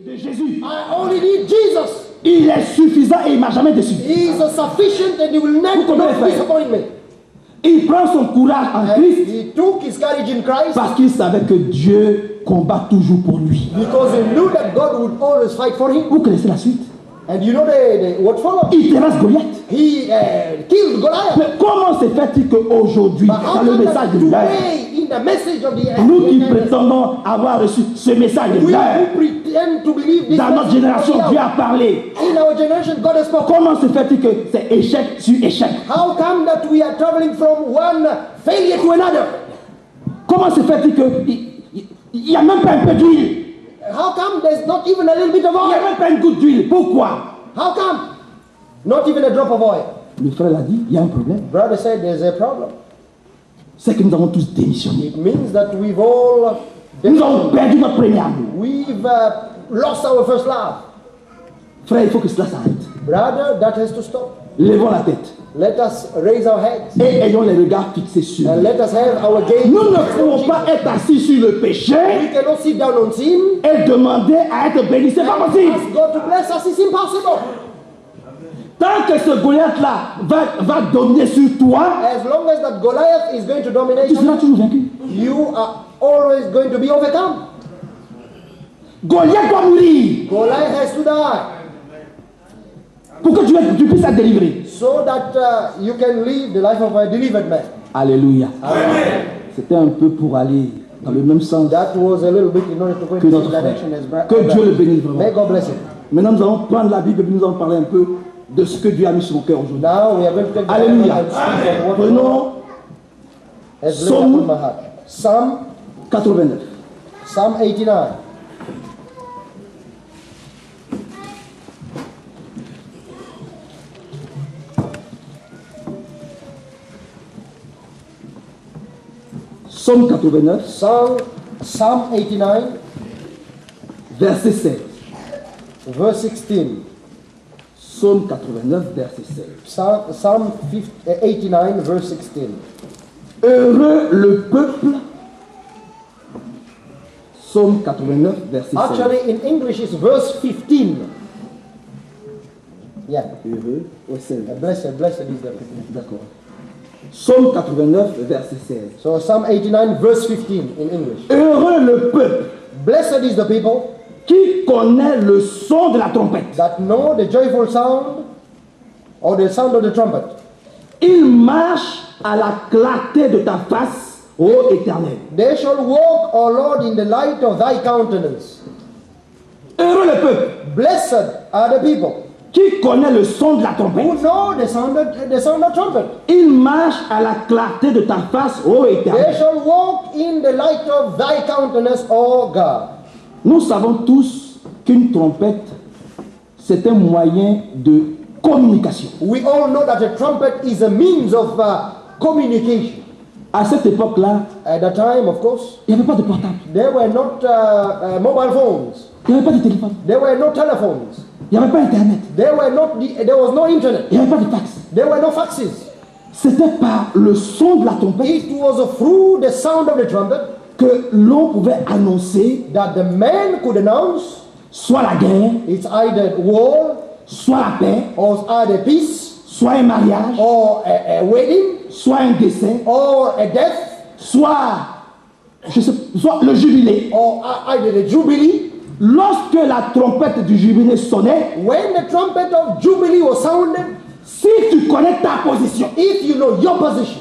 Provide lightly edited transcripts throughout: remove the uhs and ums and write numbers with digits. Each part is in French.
de Jésus. I only need Jesus. Il est suffisant et il ne m'a jamais déçu. He is sufficient and he will never disappoint me. Il prend son courage en And Christ he took his courage in Christ parce qu'il savait que Dieu combat toujours pour lui. because he knew that God would always fight for him. Vous connaissez la suite? And you know what followed? Il terrasse Goliath. He killed Goliath. Mais comment se fait-il qu'aujourd'hui, But how dans le come message that de l'heure, today, in the message of the nous qui prétendons avoir reçu ce message de we l'heure, who pretend to believe this dans notre message génération, of the Dieu hour, a parlé. in our generation, God has spoken. Comment se fait-il que c'est échec sur échec? How come that we are traveling from one failure to another? Comment se fait-il qu'il n'y a même pas un peu d'huile? How come there's not even a little bit of Il n'y a oil? même pas une goutte d'huile. Pourquoi? How come? Not even a drop of oil. Le frère l'a dit, il y a un problème. Brother said there's a problem. C'est que nous avons tous démissionné. It means that we've all Nous avons perdu notre premier amour. we've lost our first love. Frère, il faut que cela s'arrête. Brother, that has to stop. Levons la tête Let us raise our heads et ayons les regards fixés sur and lui. let us have our gaze. Nous ne pouvons pas être assis sur le péché We cannot sit down on sin et demander à être béni. C'est pas and possible. ask God to bless us. It's impossible. Tant que ce Goliath-là va dominer sur toi, As long as that Goliath is going to dominate tu seras you, toujours vaincu. you are always going to be overcome. Goliath doit mourir Goliath has to die pour que tu puisses être délivré. so that you can live the life of a delivered man. Alléluia. C'était un peu pour aller dans le même sens That was a little bit in order to go que into the notre same frère. direction as Que Dieu le bénisse vraiment. May God bless him. Maintenant, nous allons prendre la Bible et nous allons parler un peu de ce que Dieu a mis sur mon cœur aujourd'hui. Now we are going to take the Alléluia. Bible and speak of what God Prenons has laid upon my heart. Psalm 89. 89. Psaume 89, Psalm 89, verset 16. verse 16. Psaume 89, verset 16. Psalm 89, verse 16. Heureux le peuple. Psaume 89, verset 16. Actually, in English, it's verse 15. Yeah. Heureux, ouais, 16. Blessed is the people. D'accord. Psaume 89, verset 16. So Psalm 89, verse 15 in English. Heureux le peuple Blessed is the people qui connaît le son de la trompette. that know the joyful sound or the sound of the trumpet. Il marche à la clarté de ta face, ô Éternel. They shall walk, O Lord, in the light of thy countenance. Heureux le peuple Blessed are the people qui connaît le son de la trompette. who know the sound of trumpet. Il marche à la clarté de ta face, ô They Éternel. shall walk in the light of thy countenance, O God. Nous savons tous qu'une trompette, c'est un moyen de communication. We all know that a trumpet is a means of communication. À cette époque-là, At that time, of course, il n'y avait pas de portable, there were not mobile phones. il n'y avait pas de téléphone, There were no telephones. il n'y avait pas Internet, There was no internet. il n'y avait pas de fax. There were no faxes. C'était par le son de la trompette It was through the sound of the trumpet que l'on pouvait annoncer that the man could announce soit la guerre, it's either war soit la paix, or either peace soit un mariage, or a wedding soit un décès, or a death soit le jubilé. or either the jubilee. Lorsque la trompette du jubilé sonnait, When the trumpet of jubilee was sounded, si tu connais ta position if you know your position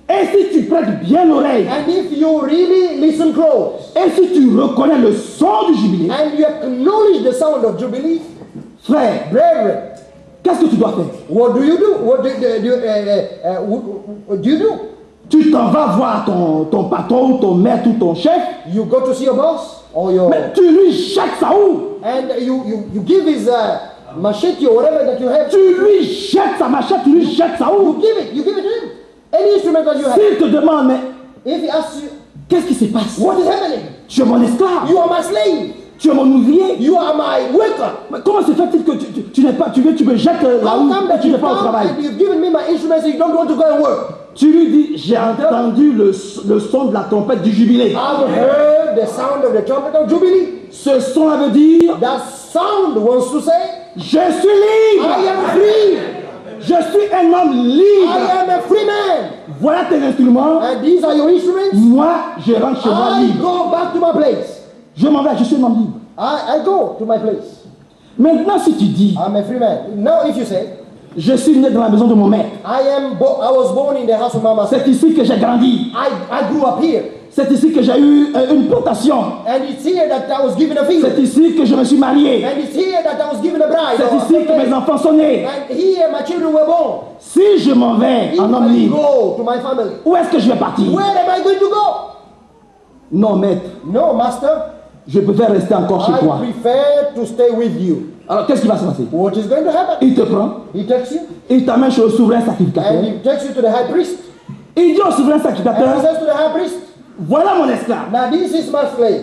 et si tu prêtes bien l'oreille and if you really listen close et si tu reconnais le son du jubilé, and you acknowledge the sound of jubilee, frère, brethren, qu'est-ce que tu dois faire? what do you do? What do you do? Tu t'en vas voir ton patron ou ton maître ou ton chef, You go to see your boss or your mais tu lui jettes ça où? and you give his machete or whatever that you have. Tu lui jettes sa machette, tu lui jettes ça où? You give it to him. Any instrument that you have. S'il te demande, mais If he asks you, qu'est-ce qui se passe? what is happening? Tu es mon esclave, You are my slave. tu es mon ouvrier. You are my worker. Mais comment se fait-il que tu n'es pas, tu me jettes là How où come that tu you n'es pas au come travail? and you've given me my instruments and you don't want to go and work? Tu lui dis, j'ai entendu le son de la trompette du jubilé. I've heard the sound of the trumpet of jubilee. Ce son-là veut dire, That sound wants to say, je suis libre. I am free. Je suis un homme I libre. am a free man. Voilà tes instruments. And these are your instruments. Moi, je rentre chez moi I libre. go back to my place. Je m'en vais, je suis un homme libre. I go to my place. Maintenant, si tu dis, I'm a free man. Now if you say, je suis né dans la maison de mon maître, I was born in the house of my master. c'est ici que j'ai grandi, I grew up here. c'est ici que j'ai eu une plantation, And it's here that I was given a field. c'est ici que je me suis marié, And it's here that I was given a bride. c'est ici que mes enfants sont nés. And here my children were born. Si je m'en vais If en homme I libre, go to my family, où est-ce que je vais partir? where am I going to go? Non, maître, No, master. je préfère rester encore chez I toi. prefer to stay with you. Alors, qu'est-ce qui va se passer? What is going to happen? Il te prend, He takes you il t'amène chez le souverain sacrificateur. and he takes you to the high priest. Il dit au souverain And he sacrificateur, says to the high priest, voilà mon esclave. now this is my slave.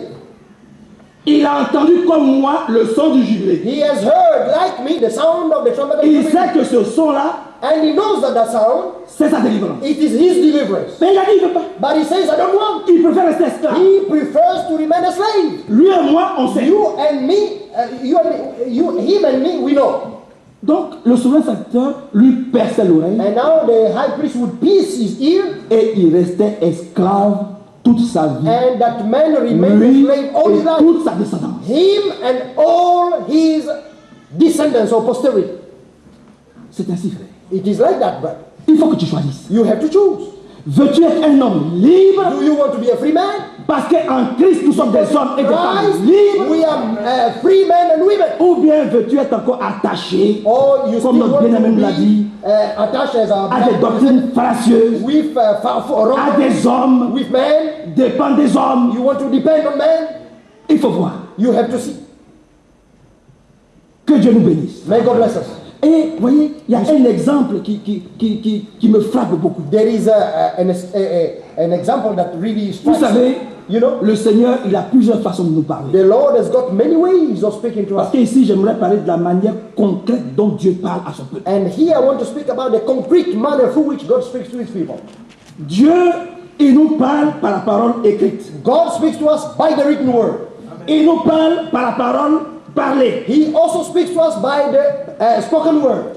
Il a entendu comme moi le son du jubilé. He has heard, like me, the sound of the trumpet of Il the sait que ce son-là, and he knows that sound, c'est sa délivrance. it is his deliverance. Mais il a dit, il ne veut pas. But he says, I don't want. Il préfère rester esclave. He prefers to remain a slave. Lui et moi, on sait. You and me, him and me, we know. Donc, le souverain sacrificateur lui perçait l'oreille And now the high priest would pierce his ear, et il restait esclave toute sa vie. and that man remained a Lui slave all his et life. toute sa descendance. Him and all his descendants or posterity. C'est ainsi, frère. It is like that, brother. Il faut que tu choisisses. You have to choose. Veux-tu être un homme libre? Do you want to be a free man? Parce qu'en Christ, nous sommes des hommes et des femmes Christ, libres. we are free men and women. Ou bien veux-tu être encore attaché, Or you comme still notre want bien-aimé to nous l'a dit, be attached as a à des doctrines fallacieuses, with à des hommes, with men. dépendre des hommes? You want to depend on men. Il faut voir. You have to see. Que Dieu nous bénisse. May God bless us. Et vous voyez, il y a un exemple qui me frappe beaucoup. There is an example that really Vous strikes savez, you know, le Seigneur, il a plusieurs façons de nous parler. the Lord has got many ways of speaking to Parce us. qu'ici, j'aimerais parler de la manière concrète dont Dieu parle à son peuple. And here I want to speak about the concrete manner through which God speaks to his people. Dieu, il nous parle par la parole écrite. God speaks to us by the written word. Il nous parle par la parole parlée. He also speaks to us by the spoken word.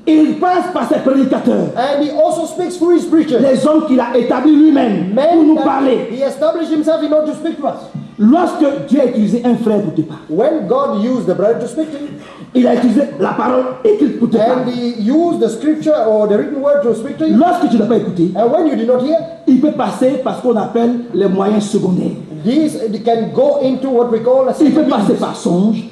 Il passe par ses prédicateurs, And he also speaks through his preachers. les hommes qu'il a établis lui-même pour Men nous that parler. he established himself in order to speak to us. Lorsque Dieu a utilisé un frère pour te parler, When God used the brother to speak to you, il a utilisé la parole écrite pour te and parler. he used the scripture or the written word to speak to you, Lorsque tu n'as pas écouté, and when you did not hear, il peut passer par ce qu'on appelle les moyens secondaires. this can go into what we call a Il peut second passer means. par songe,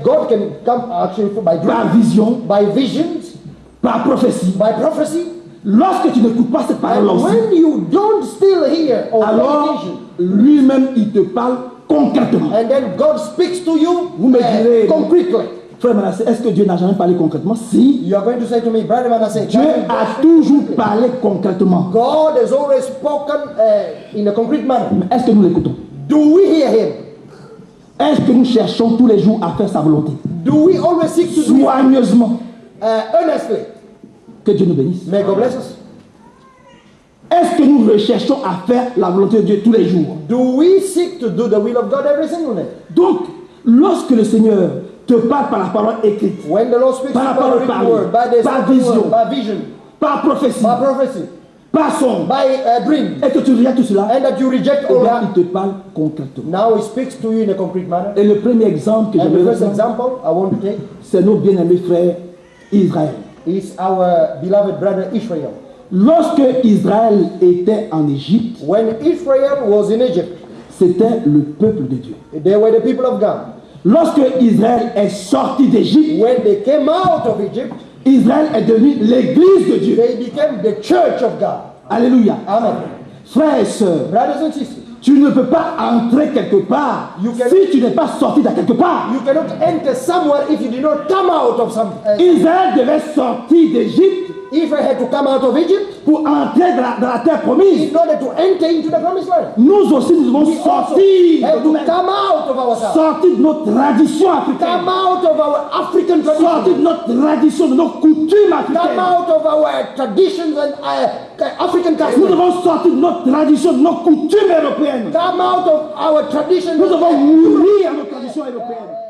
God can come actually by par dream, vision, by visions, par prophétie. by prophecy. Lorsque tu n'écoutes pas cette parole And aussi, when you don't still hear or pay alors attention, lui-même il te parle concrètement. and then God speaks to you Vous me direz, concretely. frère Manasseh, est-ce que Dieu n'a jamais parlé concrètement? Si, You are going to say to me, Brother Manasseh, Dieu a toujours parlé concrètement. God has always spoken in a concrete manner. Mais est-ce que nous l'écoutons? Do we hear him? Est-ce que nous cherchons tous les jours à faire sa volonté? Do we always seek to do Soigneusement. earnestly? Que Dieu nous bénisse. May God bless us. Est-ce que nous recherchons à faire la volonté de Dieu tous les jours? Do we seek to do the will of God every single day? Donc, lorsque le Seigneur te parle par la parole écrite, When the Lord speaks Par la by the parole written parlée, word, by the par spoken vision. word, by vision, par prophétie, by prophecy, par son, by dream, et que tu regardes tout cela, and that you reject eh all bien, that, il te parle concrètement. now He speaks to you in a concrete manner. Et le premier exemple que And the j'aimerais first prendre, example I want to take c'est nos bien-aimés frères Israël. is our beloved brother Israel. Lorsque Israël était en Égypte, When Israel was in Egypt, c'était le peuple de Dieu. they were the people of God. Lorsque Israël est sorti d'Égypte, When they came out of Egypt, Israël est devenu l'église de Dieu. they became the church of God. Alléluia. Amen. Frères et sœurs, Brothers and sisters, tu ne peux pas entrer quelque part You can- si tu n'es pas sorti de quelque part. you cannot enter somewhere if you did not come out of some. Israël devait sortir d'Égypte Israel had to come out of Egypt pour entrer dans la terre promise, in order to enter into the promised land. nous aussi nous devons We also sortir have de to nous-mêmes, come out of ourselves. sortir de nos traditions africaines, Come out of our African sortir de traditions. notre tradition, de nos coutumes Come africaines. out of our traditions and African Nous customs. devons sortir de notre tradition, de nos coutumes européennes. Come out of our traditions. Nous devons mourir à nos traditions européennes.